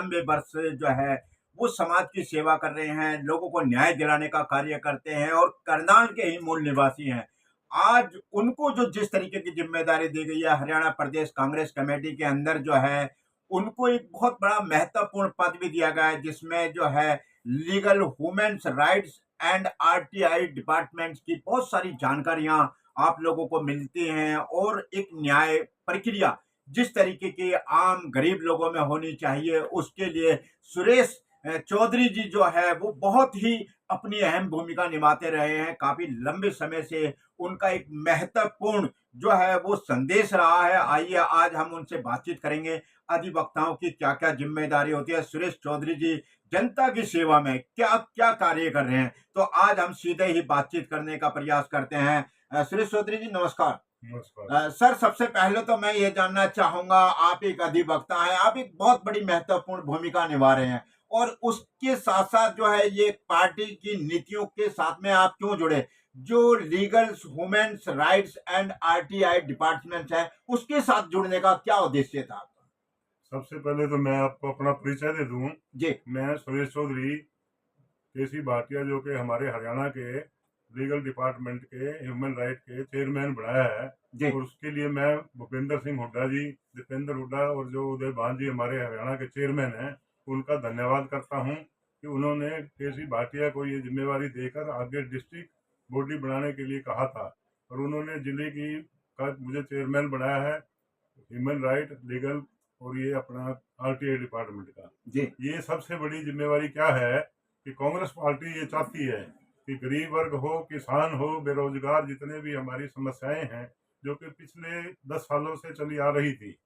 लंबे वर्ष से जो है वो समाज की सेवा कर रहे हैं, लोगों को न्याय दिलाने का कार्य करते हैं और करनाल के ही मूल निवासी हैं। आज उनको जो जिस तरीके की ज़िम्मेदारी दी गई है हरियाणा प्रदेश कांग्रेस कमेटी के अंदर जो है, उनको एक बहुत बड़ा महत्वपूर्ण पद भी दिया गया है जिसमें जो है legal humans rights and RTI departments की बहुत सारी जानकारियां आप लोगों को मिलती हैं और एक न्याय प्रक्रिया जिस तरीके की आम गरीब लोगों में होनी चाहिए उसके लिए सुरेश चौधरी जी जो है वो बहुत ही अपनी अहम भूमिका निभाते रहे हैं। काफी लंबे समय से उनका एक महत्वपूर्ण जो है वो संदेश रहा है। आइए आज हम उनसे बातचीत करेंगे, अधिवक्ताओं की क्या क्या जिम्मेदारी होती है, सुरेश चौधरी जी जनता की सेवा में क्या क्या कार्य कर रहे हैं। तो आज हम सीधे ही बातचीत करने का प्रयास करते हैं। सुरेश चौधरी जी नमस्कार। नमस्कार। सर सबसे पहले तो मैं ये जानना चाहूंगा, आप एक अधिवक्ता हैं, आप एक बहुत बड़ी महत्वपूर्ण भूमिका निभा रहे हैं और उसके साथ साथ जो है ये पार्टी की नीतियों के साथ में आप क्यों जुड़े? जो legal humans rights and RTI department है उसके साथ जुड़ने का क्या उद्देश्य था आपका? सबसे पहले तो मैं आपको अपना परिचय दे दूं। जी मैं सुरेश चौधरी केसी भाटिया, जो कि हमारे हरियाणा के लीगल डिपार्टमेंट के ह्यूमन राइट के चेयरमैन बनाया है। जी और उसके लिए मैं भूपेंद्र सिंह हुड्डा जी, दीपेंद्र हुड्डा और जो उदय भान जी हमारे हरियाणा के चेयरमैन हैं, उनका धन्यवाद करता हूं कि उन्होंने केसी भाटिया को ये जिम्मेवारी देकर आगे डिस्ट्रिक्ट बॉडी बनाने के लिए कहा था और उन्होंने जिले की का मुझे चेयरमैन बनाया है ह्यूमन राइट लीगल और ये अपना आरटीआई डिपार्टमेंट का। जी ये सबसे बड़ी जिम्मेवारी क्या है कि कांग्रेस पार्टी ये चाहती है कि गरीब वर्ग हो, किसान हो, बेरोजगार, जितने भी हमारी समस्याएं हैं जो कि पिछले 10 सालों से चली आ रही थी,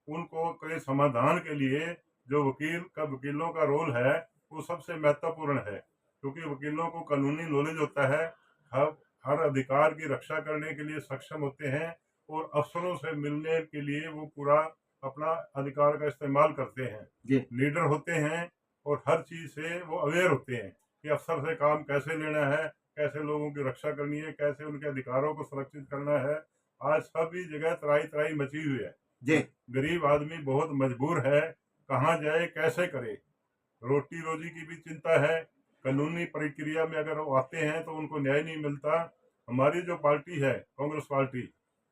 उनको के समाधान के लिए जो वकीलों का रोल है वो सबसे महत्वपूर्ण है, क्योंकि वकीलों को कानूनी नॉलेज होता है, हर अधिकार की रक्षा करने के लिए सक्षम होते हैं और अफसरों से मिलने के लिए वो पूरा अपना अधिकार का इस्तेमाल करते हैं। जी लीडर होते हैं और हर चीज से वो अवेयर होते हैं कि अफसर से काम कैसे लेना है, कैसे लोगों की रक्षा करनी है, कैसे उनके अधिकारों को सुरक्षित करना है। आज सभी जगह त्राही त्राही मची हुई है। जी गरीब आदमी बहुत मजबूर है, कहाँ जाए, कैसे करे, रोटी रोजी की भी चिंता है। कानूनी प्रक्रिया में अगर वो आते हैं तो उनको न्याय नहीं मिलता। हमारी जो पार्टी है कांग्रेस पार्टी,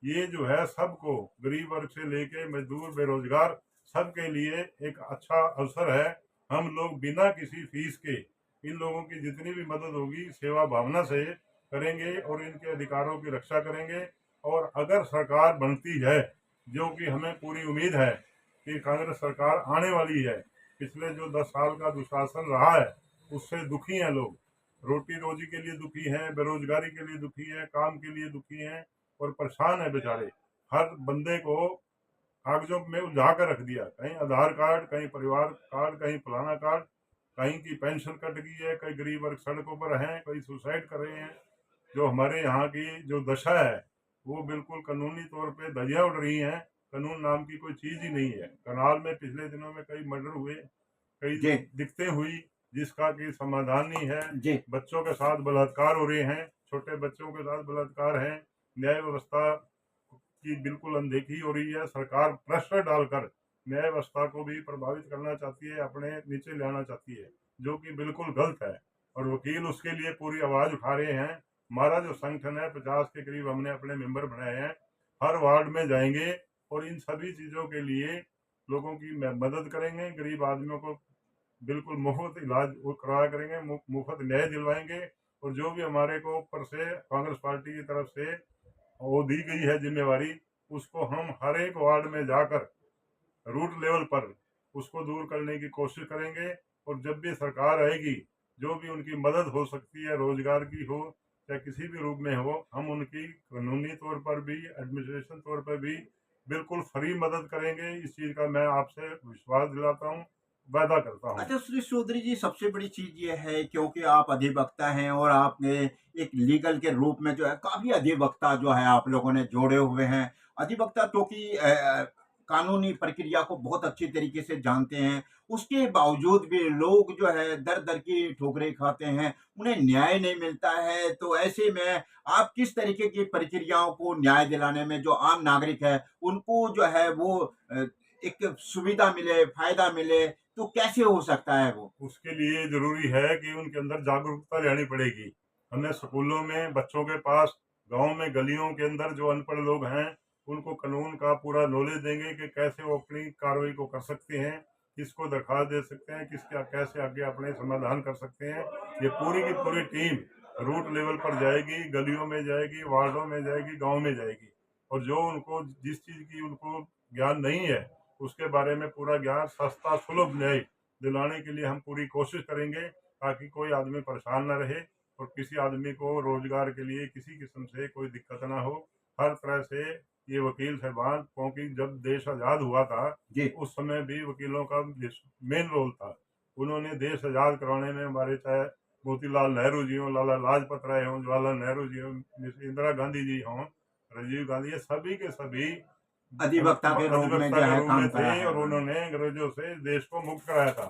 ये जो है सबको, गरीब वर्ग से लेके मजदूर, बेरोजगार, सबके लिए एक अच्छा अवसर है। हम लोग बिना किसी फीस के इन लोगों की जितनी भी मदद होगी सेवा भावना से करेंगे और इनके अधिकारों की रक्षा करेंगे। और अगर सरकार बनती है, जो कि हमें पूरी उम्मीद है कि कांग्रेस सरकार आने वाली है, पिछले जो 10 साल का दुशासन रहा है उससे दुखी हैं लोग, रोटी रोजी के लिए दुखी हैं, बेरोजगारी के लिए दुखी हैं, काम के लिए दुखी हैं और परेशान है बेचारे। हर बंदे को कागजों में उलझा कर रख दिया, कहीं आधार कार्ड, कहीं परिवार कार्ड, कहीं फलाना कार्ड, कहीं की पेंशन कट गई है, कई गरीब वर्ग सड़कों पर हैं, कई सुसाइड कर रहे हैं। जो हमारे यहाँ की जो दशा है वो बिल्कुल कानूनी तौर पे धज्जियां उड़ रही हैं। कानून नाम की कोई चीज ही नहीं है। करनाल में पिछले दिनों में कई मर्डर हुए, कई जी दिक्कतें हुई, जिसका कि समाधान नहीं है। जी बच्चों के साथ बलात्कार हो रहे हैं, छोटे बच्चों के साथ बलात्कार है। न्याय व्यवस्था की बिल्कुल अनदेखी हो रही है। सरकार प्रेशर डालकर न्याय व्यवस्था को भी प्रभावित करना चाहती है, अपने नीचे ले आना चाहती है, जो कि बिल्कुल गलत है। और वकील उसके लिए पूरी आवाज उठा रहे हैं। हमारा जो संगठन है 50 के करीब हमने अपने मेंबर बनाए हैं, हर वार्ड में जाएंगे और इन सभी चीजों के लिए लोगों की मदद करेंगे। गरीब आदमियों को बिल्कुल मुफ्त इलाज वो करवाया करेंगे, मुफ्त न्याय दिलवाएंगे। और जो भी हमारे को ऊपर से कांग्रेस पार्टी की तरफ से वो दी गई है जिम्मेवारी, उसको हम हर एक वार्ड में जाकर रूट लेवल पर उसको दूर करने की कोशिश करेंगे। और जब भी सरकार आएगी, जो भी उनकी मदद हो सकती है, रोजगार की हो या किसी भी रूप में हो, हम उनकी कानूनी तौर पर भी, एडमिनिस्ट्रेशन तौर पर भी बिल्कुल फ्री मदद करेंगे। इस चीज का मैं आपसे विश्वास दिलाता हूँ, वादा करता हूँ। अच्छा सुरेश चौधरी जी, सबसे बड़ी चीज ये है क्योंकि आप अधिवक्ता हैं और आपने एक लीगल के रूप में जो है काफी अधिवक्ता जो है आप लोगों ने जोड़े हुए हैं। अधिवक्ता क्योंकि कानूनी प्रक्रिया को बहुत अच्छी तरीके से जानते हैं, उसके बावजूद भी लोग जो है दर दर की ठोकरें खाते हैं, उन्हें न्याय नहीं मिलता है। तो ऐसे में आप किस तरीके की प्रक्रियाओं को न्याय दिलाने में जो आम नागरिक है उनको जो है वो एक सुविधा मिले, फायदा मिले, तो कैसे हो सकता है वो? उसके लिए जरूरी है कि उनके अंदर जागरूकता लानी पड़ेगी। हमें स्कूलों में बच्चों के पास, गांव में गलियों के अंदर जो अनपढ़ लोग हैं उनको कानून का पूरा नॉलेज देंगे कि कैसे वो अपनी कार्रवाई को कर सकते हैं, किसको दरखास्त दे सकते हैं, किसका कैसे आगे अपने समाधान कर सकते हैं। ये पूरी की पूरी टीम रूट लेवल पर जाएगी, गलियों में जाएगी, वार्डों में जाएगी, गाँव में जाएगी, और जो उनको जिस चीज की उनको ज्ञान नहीं है उसके बारे में पूरा ज्ञान, सस्ता सुलभ न्याय दिलाने के लिए हम पूरी कोशिश करेंगे, ताकि कोई आदमी परेशान न रहे और किसी आदमी को रोजगार के लिए किसी किस्म से कोई दिक्कत ना हो। हर तरह से ये वकील साहबान, क्योंकि जब देश आज़ाद हुआ था जी। उस समय भी वकीलों का मेन रोल था। उन्होंने देश आज़ाद करवाने में हमारे, चाहे मोतीलाल नेहरू जी हों, लाला लाजपत राय हों, जवाहरलाल नेहरू जी हों, इंदिरा गांधी जी हों, राजीव गांधी, ये सभी के सभी अधिवक्ता के रूप में अधिवक्ता जो के है रूप काम में करा थे है और उन्होंने। उन्होंने अंग्रेजों से देश को मुक्त कराया था।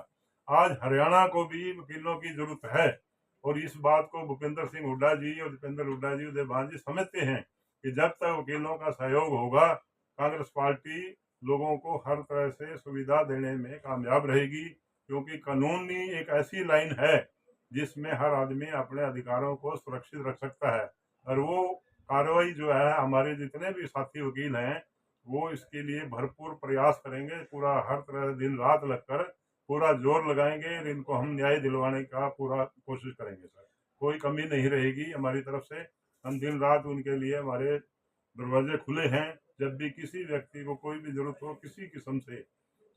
आज हरियाणा को भी वकीलों की जरूरत है, और इस बात को भूपेंद्र सिंह हुड्डा जी और दीपेंद्र हुड्डा जी, उदय भान जी समझते हैं कि जब तक वकीलों का सहयोग होगा, कांग्रेस पार्टी लोगों को हर तरह से सुविधा देने में कामयाब रहेगी, क्योंकि कानूनी एक ऐसी लाइन है जिसमें हर आदमी अपने अधिकारों को सुरक्षित रख सकता है। और वो कार्रवाई जो है, हमारे जितने भी साथी वकील हैं वो इसके लिए भरपूर प्रयास करेंगे, पूरा हर तरह दिन रात लगकर पूरा जोर लगाएंगे और इनको हम न्याय दिलवाने का पूरा कोशिश करेंगे सर। कोई कमी नहीं रहेगी हमारी तरफ से। हम दिन रात उनके लिए, हमारे दरवाजे खुले हैं। जब भी किसी व्यक्ति को कोई भी जरूरत हो किसी किस्म से,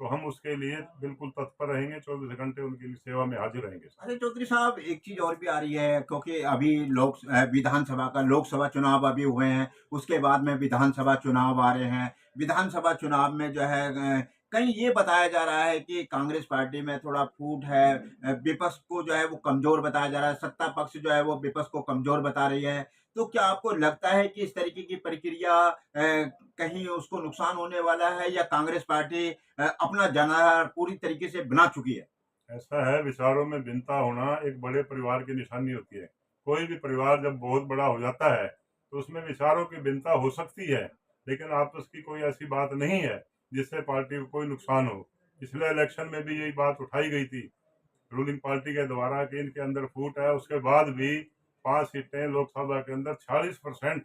तो हम उसके लिए बिल्कुल तत्पर रहेंगे, 24 घंटे उनकी सेवा में हाजिर रहेंगे सर। अरे चौधरी साहब, एक चीज और भी आ रही है, क्योंकि अभी विधानसभा का, लोकसभा चुनाव अभी हुए हैं, उसके बाद में विधानसभा चुनाव आ रहे हैं। विधानसभा चुनाव में जो है कहीं ये बताया जा रहा है कि कांग्रेस पार्टी में थोड़ा फूट है, विपक्ष को जो है वो कमजोर बताया जा रहा है, सत्ता पक्ष जो है वो विपक्ष को कमजोर बता रही है। तो क्या आपको लगता है कि इस तरीके की प्रक्रिया कहीं उसको नुकसान होने वाला है, या कांग्रेस पार्टी अपना जनाधार पूरी तरीके से बना चुकी है? ऐसा है, विचारों में भिन्नता होना एक बड़े परिवार की निशानी होती है। कोई भी परिवार जब बहुत बड़ा हो जाता है तो उसमें विचारों की भिन्नता हो सकती है, लेकिन आपस की कोई ऐसी बात नहीं है जिससे पार्टी को कोई नुकसान हो। पिछले इलेक्शन में भी यही बात उठाई गई थी रूलिंग पार्टी के द्वारा कि इनके अंदर फूट है। उसके बाद भी 5 सीटें लोकसभा के अंदर 40%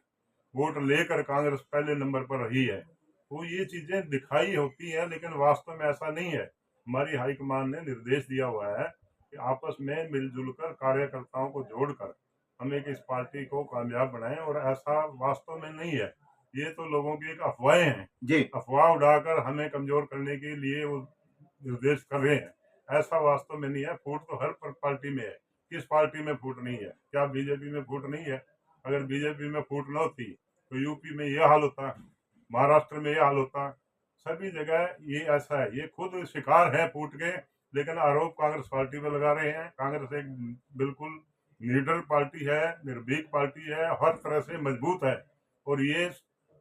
वोट लेकर कांग्रेस पहले नंबर पर रही है। तो ये चीजें दिखाई होती हैं, लेकिन वास्तव में ऐसा नहीं है। हमारी हाईकमान ने निर्देश दिया हुआ है कि आपस में मिलजुल कर, कार्यकर्ताओं को जोड़कर हम एक इस पार्टी को कामयाब बनाएं, और ऐसा वास्तव में नहीं है। ये तो लोगों की एक अफवाहें हैं। जी। अफवाह उड़ाकर हमें कमजोर करने के लिए वो निर्देश कर रहे हैं। ऐसा वास्तव में नहीं है। फूट तो हर पार्टी में है। किस पार्टी में फूट नहीं है? क्या बीजेपी में फूट नहीं है? अगर बीजेपी में फूट न होती तो यूपी में ये हाल होता, महाराष्ट्र में ये हाल होता, सभी जगह ये ऐसा है। ये खुद शिकार है फूट के, लेकिन आरोप कांग्रेस पार्टी पे लगा रहे हैं। कांग्रेस एक बिल्कुल लीडर पार्टी है, निर्भीक पार्टी है, हर तरह से मजबूत है, और ये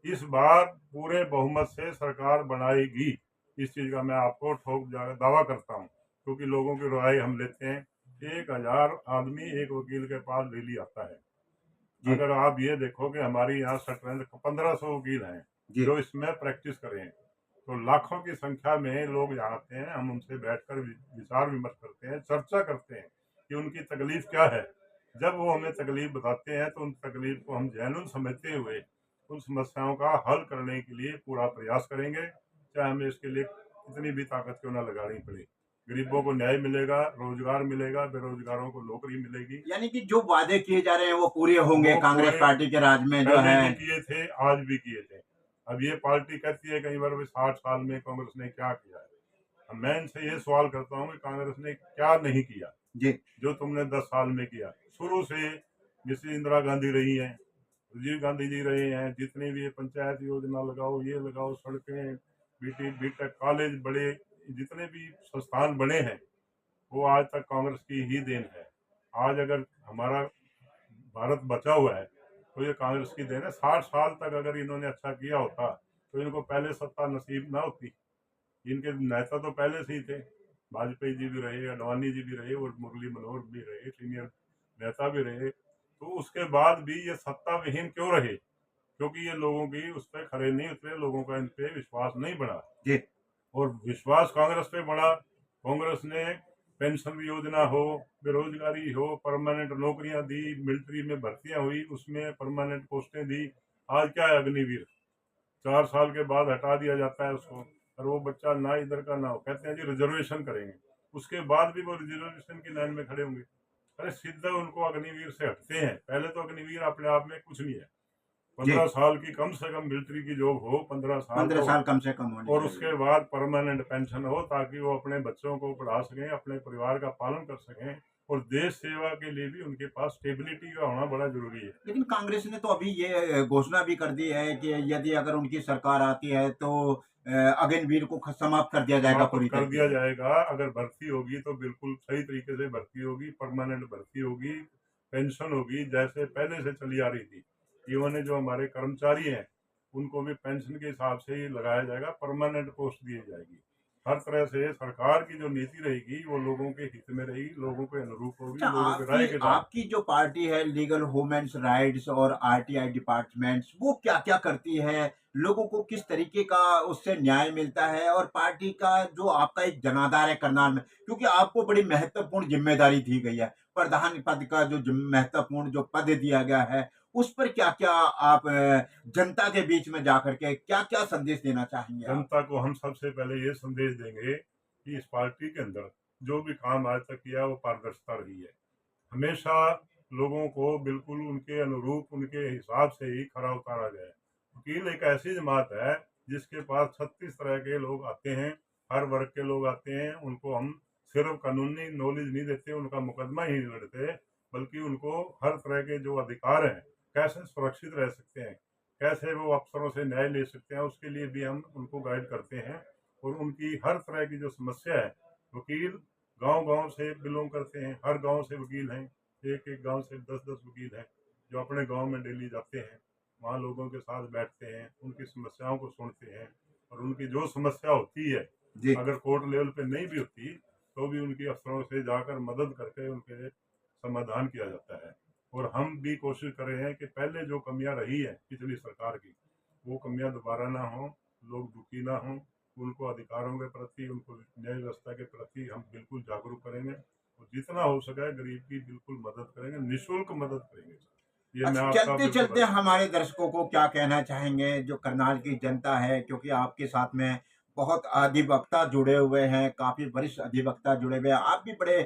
इस बार पूरे बहुमत से सरकार बनाएगी। इस चीज का मैं आपको ठोक दावा करता हूँ, क्योंकि लोगों की राय हम लेते हैं। 1000 आदमी एक वकील के पास डेली आता है। जी। अगर आप ये देखो कि हमारी यहाँ 1500 वकील हैं जी। जो इसमें प्रैक्टिस करें, तो लाखों की संख्या में लोग यहाँ आते हैं। हम उनसे बैठकर विचार विमर्श करते हैं, चर्चा करते हैं कि उनकी तकलीफ क्या है। जब वो हमें तकलीफ बताते हैं तो उन तकलीफ को हम जेन्युइन समझते हुए उन समस्याओं का हल करने के लिए पूरा प्रयास करेंगे, चाहे हमें इसके लिए कितनी भी ताकत क्यों ना लगानी पड़े। गरीबों को न्याय मिलेगा, रोजगार मिलेगा, बेरोजगारों को नौकरी मिलेगी। यानी कि जो वादे किए जा रहे हैं वो पूरे होंगे वो कांग्रेस पूरे पार्टी के राज में जो पहले है। भी किए थे, आज भी किए थे। अब ये पार्टी कहती है कई बार 60 साल में कांग्रेस ने क्या किया है। अब मैं इनसे ये सवाल करता हूँ कि कांग्रेस ने क्या नहीं किया जी। जो तुमने 10 साल में किया। शुरू से जैसे इंदिरा गांधी रही हैं, राजीव गांधी जी रहे हैं, जितने भी ये पंचायत योजना लगाओ, ये लगाओ, सड़कें, बीटेक कॉलेज, बड़े जितने भी संस्थान बने हैं, वो आज तक कांग्रेस की ही देन है। आज अगर हमारा भारत बचा हुआ है तो ये कांग्रेस की देन है। 60 साल तक अगर इन्होंने अच्छा किया होता तो इनको पहले सत्ता नसीब ना होती। इनके नेता तो पहले से ही थे, वाजपेयी जी भी रहे, अडवाणी जी भी रहे, और मुरली मनोहर भी रहे, सीनियर नेता भी रहे। तो उसके बाद भी ये सत्ता विहीन क्यों रहे? क्योंकि ये लोगों की उस पर खरे नहीं उतरे, लोगों का इन पे विश्वास नहीं बढ़ा। जी। और विश्वास कांग्रेस पे बढ़ा कांग्रेस ने पेंशन योजना हो, बेरोजगारी हो, परमानेंट नौकरियां दी, मिलिट्री में भर्तियां हुई, उसमें परमानेंट पोस्टें दी। आज क्या है अग्निवीर, 4 साल के बाद हटा दिया जाता है उसको, और वो बच्चा ना इधर का ना हो, कहते हैं जी रिजर्वेशन करेंगे, उसके बाद भी वो रिजर्वेशन की लाइन में खड़े होंगे। अरे सीधा उनको अग्निवीर से हटते हैं। पहले तो अग्निवीर अपने आप में कुछ नहीं है, जी 15 साल की कम से कम मिलिट्री की जॉब हो, 15 साल 15 तो, साल कम से कम होनी और चाहिए। उसके बाद परमानेंट पेंशन हो, ताकि वो अपने बच्चों को पढ़ा सकें, अपने परिवार का पालन कर सकें, और देश सेवा के लिए भी उनके पास स्टेबिलिटी का होना बड़ा जरूरी है। लेकिन कांग्रेस ने तो अभी ये घोषणा भी कर दी है कि यदि अगर उनकी सरकार आती है तो अग्निवीर को समाप्त कर दिया जाएगा समाप्त पूरी कर तरीके दिया से। जाएगा। अगर भर्ती होगी तो बिल्कुल सही तरीके से भर्ती होगी, परमानेंट भर्ती होगी, पेंशन होगी जैसे पहले से चली आ रही थी। इन्होंने जो हमारे कर्मचारी हैं उनको भी पेंशन के हिसाब से ही लगाया जाएगा, परमानेंट पोस्ट दी जाएगी। हर तरह से सरकार की जो नीति रहेगी वो लोगों के हित में रहेगी, लोगों के अनुरूप होगी, अच्छा, लोगों के राय आपकी के साथ। आपकी जो पार्टी है लीगल वुमेन्स राइट्स और आरटीआई डिपार्टमेंट्स, वो क्या क्या करती है, लोगों को किस तरीके का उससे न्याय मिलता है, और पार्टी का जो आपका एक जनाधार है करनाल में, क्योंकि आपको बड़ी महत्वपूर्ण जिम्मेदारी दी गई है, प्रधान पद का जो महत्वपूर्ण जो पद दिया गया है, उस पर क्या क्या आप जनता के बीच में जाकर के क्या क्या संदेश देना चाहेंगे आप? जनता को हम सबसे पहले ये संदेश देंगे कि इस पार्टी के अंदर जो भी काम आज तक किया वो पारदर्शिता रही है। हमेशा लोगों को बिल्कुल उनके अनुरूप, उनके हिसाब से ही खरा उतारा गया है। वकील एक ऐसी जमात है जिसके पास 36 तरह के लोग आते हैं, हर वर्ग के लोग आते हैं। उनको हम सिर्फ कानूनी नॉलेज नहीं देते, उनका मुकदमा ही नहीं लड़ते, बल्कि उनको हर तरह के जो अधिकार हैं, कैसे सुरक्षित रह सकते हैं, कैसे वो अफसरों से न्याय ले सकते हैं, उसके लिए भी हम उनको गाइड करते हैं। और उनकी हर तरह की जो समस्या है, वकील गांव-गांव से बिलोंग करते हैं, हर गांव से वकील हैं, एक-एक गांव से 10-10 वकील हैं, जो अपने गांव में डेली जाते हैं, वहाँ लोगों के साथ बैठते हैं, उनकी समस्याओं को सुनते हैं, और उनकी जो समस्या होती है, जी अगर कोर्ट लेवल पे नहीं भी होती, तो भी उनकी अफसरों से जाकर मदद करके उनके समाधान किया जाता है। और हम भी कोशिश कर रहे हैं कि पहले जो कमियां रही है पिछली सरकार की, वो कमियां दोबारा ना हो, लोग दुखी ना हों, उनको अधिकारों के प्रति, उनको न्याय व्यवस्था के प्रति हम बिल्कुल जागरूक करेंगे, और जितना हो सके गरीब की बिल्कुल मदद करेंगे, निःशुल्क मदद करेंगे। ये मैं अच्छा, आपका चलते बिल्कुल चलते वादा करता हमारे दर्शकों को क्या कहना चाहेंगे जो करनाल की जनता है, क्योंकि आपके साथ में बहुत अधिवक्ता जुड़े हुए हैं, काफी वरिष्ठ अधिवक्ता जुड़े हुए हैं, आप भी बड़े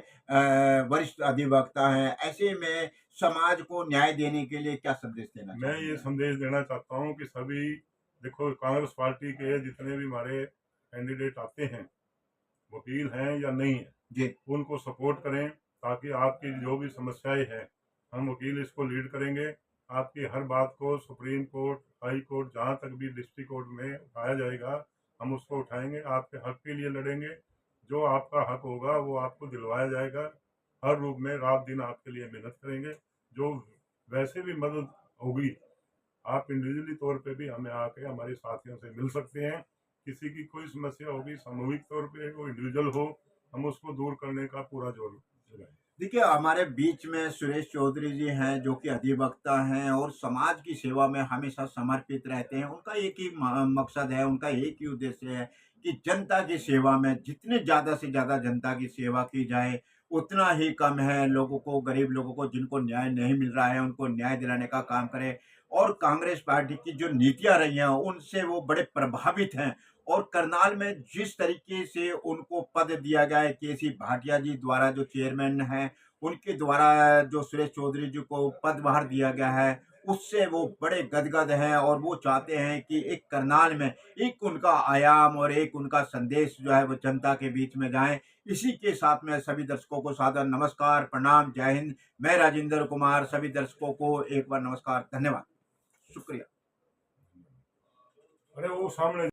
वरिष्ठ अधिवक्ता हैं, ऐसे में समाज को न्याय देने के लिए क्या संदेश देना हूँ। मैं चाहेंगे ये आप? संदेश देना चाहता हूँ कि सभी, देखो कांग्रेस पार्टी के जितने भी हमारे कैंडिडेट आते हैं, वकील हैं या नहीं है, जी उनको सपोर्ट करें, ताकि आपकी जो भी समस्याएं हैं, हम वकील इसको लीड करेंगे। आपकी हर बात को सुप्रीम कोर्ट, हाई कोर्ट, जहाँ तक भी डिस्ट्रिक्ट कोर्ट में उठाया जाएगा, हम उसको उठाएंगे, आपके हक के लिए लड़ेंगे। जो आपका हक होगा वो आपको दिलवाया जाएगा। हर रूप में रात दिन आपके लिए मेहनत करेंगे। जो वैसे भी मदद होगी, आप इंडिविजुअली तौर पे भी हमें आके हमारे साथियों से मिल सकते हैं। किसी की कोई समस्या होगी, सामूहिक तौर पे वो इंडिविजुअल हो, हम उसको दूर करने का पूरा जोर लगाएंगे। देखिए, हमारे बीच में सुरेश चौधरी जी हैं जो कि अधिवक्ता हैं और समाज की सेवा में हमेशा समर्पित रहते हैं। उनका एक ही मकसद है, उनका एक ही उद्देश्य है कि जनता की सेवा में जितने ज़्यादा से ज़्यादा जनता की सेवा की जाए, उतना ही कम है। लोगों को, गरीब लोगों को जिनको न्याय नहीं मिल रहा है, उनको न्याय दिलाने का काम करें। और कांग्रेस पार्टी की जो नीतियाँ रही हैं, उनसे वो बड़े प्रभावित हैं। और करनाल में जिस तरीके से उनको पद दिया गया है, केसी भाटिया जी द्वारा जो चेयरमैन हैं, उनके द्वारा जो सुरेश चौधरी जी को पदभार दिया गया है, उससे वो बड़े गदगद हैं और वो चाहते हैं कि एक करनाल में एक उनका आयाम और एक उनका संदेश जो है वो जनता के बीच में जाए। इसी के साथ में सभी दर्शकों को सादर नमस्कार, प्रणाम, जय हिंद। मैं राजेंद्र कुमार, सभी दर्शकों को एक बार नमस्कार, धन्यवाद, शुक्रिया। अरे वो सामने